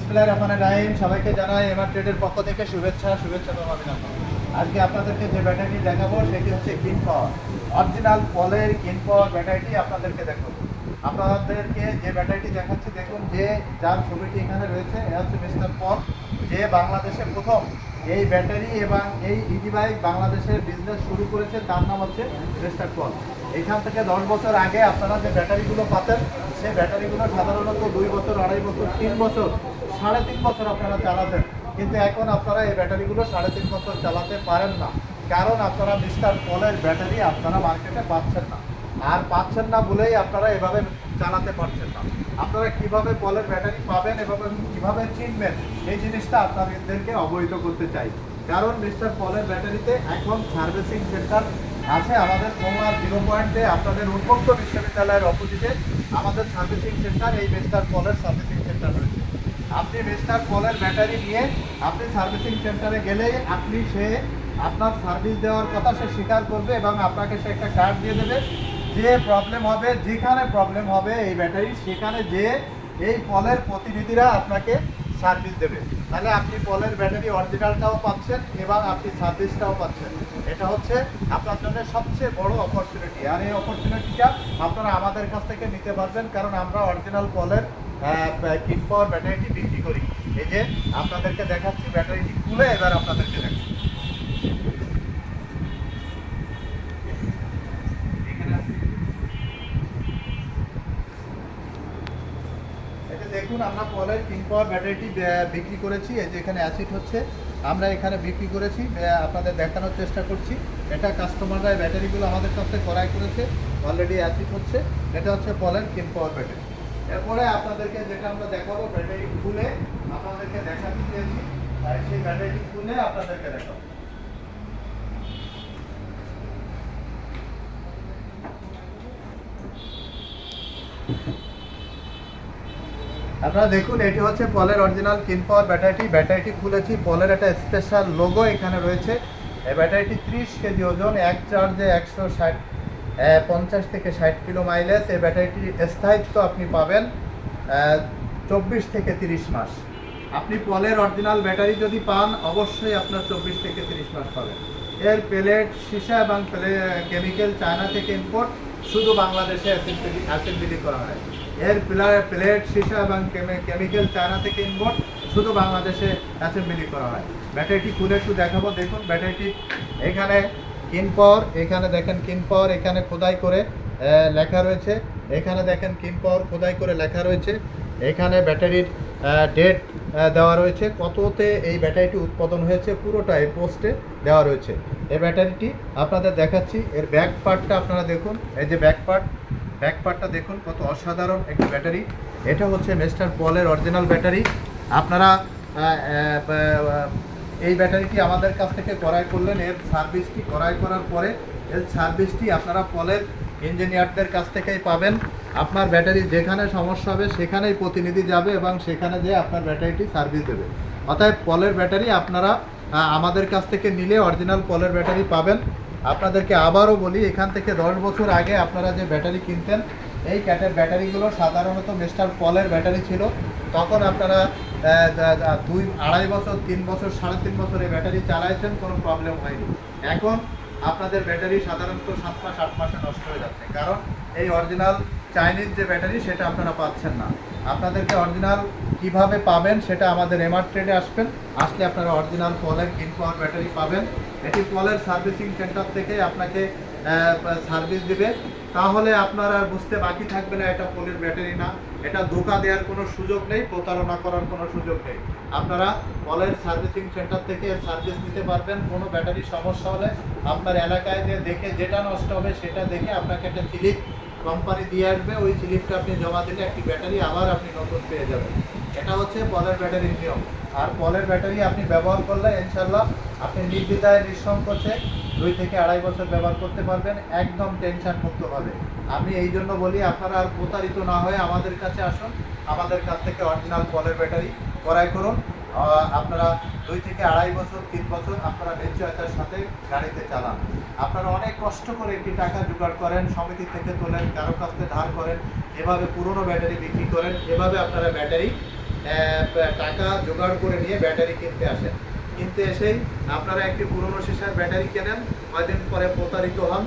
বিসমিল্লাহির রহমানির রহিম। সবাইকে জানাই এমআর ট্রেডের পক্ষ থেকে শুভেচ্ছা এবং অভিনন্দন। আজকে আপনাদেরকে যে ব্যাটারিটি দেখাবো সেটি হচ্ছে কিন পাওয়ার অরিজিনাল পলের কিন পাওয়ার ব্যাটারিটি আপনাদেরকে দেখাবো। আপনাদেরকে যে ব্যাটারিটি দেখাচ্ছি, দেখুন যে যার ছবিটি এখানে রয়েছে এ হচ্ছে মিস্টার পল, যে বাংলাদেশে প্রথম এই ব্যাটারি এবং এই ইজি বাইক বাংলাদেশের বিজনেস শুরু করেছে। তার নাম হচ্ছে মিস্টার পল। এখান থেকে 10 বছর আগে আপনারা যে ব্যাটারিগুলো পাতেন, সেই ব্যাটারিগুলো সাধারণত 2 বছর, 2.5 বছর, 3 বছর, 3.5 বছর আপনারা চালাতেন। কিন্তু এখন আপনারা এই ব্যাটারিগুলো 3.5 বছর চালাতে পারেন না, কারণ আপনারা মিস্টার পলের ব্যাটারি আপনারা মার্কেটে পাচ্ছেন না। আর পাচ্ছেন না বলেই আপনারা এভাবে চালাতে পারছেন না। আপনারা কিভাবে পলের ব্যাটারি পাবেন এবং কিভাবে চিনবেন, এই জিনিসটা আপনাদেরকে অবহিত করতে চাই। কারণ মিস্টার পলের ব্যাটারিতে এখন সার্ভিসিং সেন্টার আছে আমাদের খুলনার 0 পয়েন্টে, আপনাদের উন্মুক্ত বিশ্ববিদ্যালয়ের অপোজিটে আমাদের সার্ভিসিং সেন্টার, এই মিস্টার পলের সার্ভিসিং সেন্টার রয়েছে। আপনি মিস্টার পলের ব্যাটারি নিয়ে আপনি সার্ভিসিং সেন্টারে গেলেই আপনার সার্ভিস দেওয়ার কথা সে স্বীকার করবে এবং আপনাকে সে একটা কার্ড দিয়ে দেবে। যে প্রবলেম হবে, যেখানে প্রবলেম হবে এই ব্যাটারি, সেখানে যে এই পলের প্রতিনিধিরা আপনাকে সার্ভিস দেবে। তাহলে আপনি পলের ব্যাটারি অরিজিনালটাও পাচ্ছেন এবং আপনি সার্ভিসটাও পাচ্ছেন। এটা হচ্ছে আপনার জন্য সবচেয়ে বড় অপরচুনিটি। আর এই অপরচুনিটিটা আপনারা আমাদের কাছ থেকে নিতে পারবেন, কারণ আমরা অরিজিনাল পলের কিন পাওয়ার ব্যাটারিটি বিক্রি করি। এই যে আপনাদেরকে দেখাচ্ছি, ব্যাটারিটি খুলে এবার আপনাদেরকে দেখাচ্ছি। দেখুন, আমরা পলের কিন পাওয়ার ব্যাটারিটি বিক্রি করেছি। এই যে এখানে অ্যাসিড হচ্ছে, আমরা এখানে বিক্রি করেছি, আপনাদের দেখানোর চেষ্টা করছি। এটা কাস্টমাররা ব্যাটারিগুলো আমাদের কাছ থেকে ক্রয় করেছে, অলরেডি অ্যাসিড হচ্ছে। এটা হচ্ছে পলের কিন পাওয়ার ব্যাটারি। এরপরে আপনাদেরকে যেটা আমরা দেখাবো, ব্যাটারি খুলে আপনাদেরকে দেখাতে চেয়েছি, সেই ব্যাটারিটি খুলে আপনাদেরকে দেখাবো। আপনারা দেখুন, এটি হচ্ছে পলের অরিজিনাল কিন পাওয়ার ব্যাটারিটি খুলেছি। পলের একটা স্পেশাল লোগো এখানে রয়েছে। এই ব্যাটারিটি 30 কেজি ওজন, এক চার্জে 50 থেকে 60 কিলো মাইলেজ। এই ব্যাটারিটির স্থায়িত্ব আপনি পাবেন 24 থেকে 30 মাস। আপনি পলের অরিজিনাল ব্যাটারি যদি পান, অবশ্যই আপনার 24 থেকে 30 মাস পাবেন। এর প্লেট, সীসা এবং কেমিক্যাল চায়না থেকে ইম্পোর্ট, শুধু বাংলাদেশে অ্যাসেম্বলি করা হয়। এর প্লেট, সীসা এবং কেমিক্যাল চায়না থেকে ইম্পোর্ট, শুধু বাংলাদেশে অ্যাসেম্বলি করা হয়। ব্যাটারিটি খুলে একটু দেখাবো। দেখুন ব্যাটারিটি এখানে কিন পাওয়ার, এখানে দেখেন কিন পাওয়ার এখানে খোদাই করে লেখা রয়েছে। এখানে দেখেন কিন পাওয়ার খোদাই করে লেখা রয়েছে। এখানে ব্যাটারির ডেট দেওয়া রয়েছে, কততে এই ব্যাটারিটি উৎপাদন হয়েছে, পুরোটাই পোস্টে দেওয়া রয়েছে। এই ব্যাটারিটি আপনাদের দেখাচ্ছি। এর ব্যাক পার্টটা আপনারা দেখুন, এই যে ব্যাক পার্টটা দেখুন, কত অসাধারণ একটি ব্যাটারি। এটা হচ্ছে মিস্টার পলের অরিজিনাল ব্যাটারি। আপনারা এই ব্যাটারিটি আমাদের কাছ থেকে ক্রয় করলেন। এর সার্ভিসটি ক্রয় করার পরে এর সার্ভিসটি আপনারা পলের ইঞ্জিনিয়ারদের কাছ থেকেই পাবেন। আপনার ব্যাটারি যেখানে সমস্যা হবে সেখানেই প্রতিনিধি যাবে এবং সেখানে যেয়ে আপনার ব্যাটারিটি সার্ভিস দেবে। অতএব পলের ব্যাটারি আপনারা আমাদের কাছ থেকে নিলে অরিজিনাল পলের ব্যাটারি পাবেন। আপনাদেরকে আবারও বলি, এখান থেকে 10 বছর আগে আপনারা যে ব্যাটারি কিনতেন, এই ক্যাটের ব্যাটারিগুলো সাধারণত মিস্টার পলের ব্যাটারি ছিল। তখন আপনারা 2-2.5 বছর, 3 বছর, 3.5 বছর এই ব্যাটারি চালাইছেন, কোনো প্রবলেম হয়নি। এখন আপনাদের ব্যাটারি সাধারণত 7 মাস 8 মাসে নষ্ট হয়ে যাচ্ছে, কারণ এই অরিজিনাল চাইনিজ যে ব্যাটারি সেটা আপনারা পাচ্ছেন না। আপনাদেরকে অরিজিনাল কিভাবে পাবেন, সেটা আমাদের এমআর ট্রেডে আসলে আপনারা অরিজিনাল পলের কিন পাওয়ার ব্যাটারি পাবেন। এটি পলের সার্ভিসিং সেন্টার থেকে আপনাকে সার্ভিস দিবে। তাহলে আপনার আর বুঝতে বাকি থাকবে না এটা পলের ব্যাটারি না। এটা ধোঁকা দেওয়ার কোনো সুযোগ নেই, প্রতারণা করার কোনো সুযোগ নেই। আপনারা পলের সার্ভিসিং সেন্টার থেকে সার্ভিস নিতে পারবেন। কোনো ব্যাটারি সমস্যা হলে আপনার এলাকায় যে দেখে যেটা নষ্ট হবে সেটা দেখে আপনাকে একটা স্লিপ কোম্পানি দিয়ে আসবে। ওই স্লিপটা আপনি জমা দিলে একটি ব্যাটারি আবার আপনি নতুন পেয়ে যাবেন। এটা হচ্ছে পলের ব্যাটারির নিয়ম। আর পলের ব্যাটারি আপনি ব্যবহার করলে ইনশাল্লাহ আপনি নির্দ্বিধায় নিঃসংকোচে 2 থেকে 2.5 বছর ব্যবহার করতে পারবেন, একদম টেনশন মুক্তভাবে। আমি এই জন্য বলি, আপনারা আর প্রতারিত না হয়ে আমাদের কাছে আসুন, আমাদের কাছ থেকে অরিজিনাল পলের ব্যাটারি ক্রয় করুন। আপনারা 2 থেকে 2.5 বছর, 3 বছর আপনারা নিশ্চয়তার সাথে গাড়িতে চালান। আপনারা অনেক কষ্ট করে একটি টাকা জোগাড় করেন, সমিতি থেকে তোলেন, কারো কাছ থেকে ধার করেন, এভাবে পুরনো ব্যাটারি বিক্রি করেন, এভাবে আপনারা ব্যাটারি টাকা জোগাড় করে নিয়ে ব্যাটারি কিনতে আসেন, কিনতে এসেই আপনারা একটি পুরনো সীসার ব্যাটারি কেনেন, কয়দিন পরে প্রতারিত হন,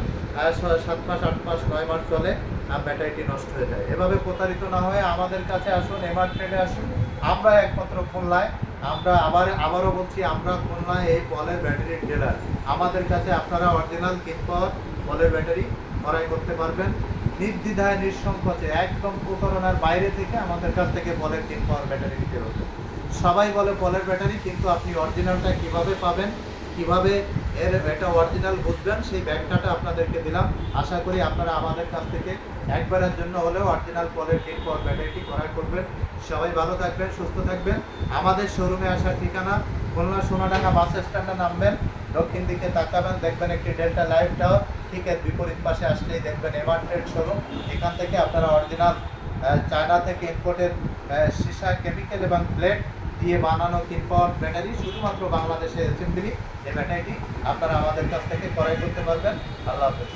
7 মাস 8 মাস 9 মাস চলে আর ব্যাটারিটি নষ্ট হয়ে যায়। এভাবে প্রতারিত না হয়ে আমাদের কাছে আসুন, এমআর ট্রেডে আসুন। আমরা একমাত্র খুলনায়, আমরা আবারও বলছি, আমরা খুলনায় এই পলের ব্যাটারির ডিলার। আমাদের কাছে আপনারা অরিজিনাল কিনপাওয়ার পলের ব্যাটারি ক্রয় করতে পারবেন নির্দ্বিধায়, নিঃসংকোচে, একদম প্রতারণার বাইরে থেকে আমাদের কাছ থেকে পলের কিনপাওয়ার ব্যাটারি নিতে হবে। সবাই বলে পলের ব্যাটারি, কিন্তু আপনি অরিজিনালটা কিভাবে পাবেন, কিভাবে এটা অরিজিনাল বুঝবেন, সেই ব্যাখ্যাটা আপনাদেরকে দিলাম। আশা করি আপনারা আমাদের কাছ থেকে একবারের জন্য হলেও অরিজিনাল পলের কিনপাওয়ার ব্যাটারিটি ক্রয় করবেন। সবাই ভালো থাকবেন, সুস্থ থাকবেন। আমাদের শোরুমে আসার ঠিকানা খুলনা সোনাডাঙ্গা বাস স্ট্যান্ডে নামবেন, দক্ষিণ দিকে তাকাবেন, দেখবেন একটি ডেল্টা লাইফ টাওয়ার, ঠিক এর বিপরীত পাশে আসলেই দেখবেন এমআর ট্রেড শোরুম। এখান থেকে আপনারা অরিজিনাল চায়না থেকে ইম্পোর্টেড সীসা, কেমিক্যাল এবং প্লেট দিয়ে বানানো কিনপাওয়ার ব্যাটারি, শুধুমাত্র বাংলাদেশে অ্যাসেম্বলি, এই ব্যাটারিটি আপনারা আমাদের কাছ থেকে ক্রয় করতে পারবেন। আল্লাহ হাফেজ।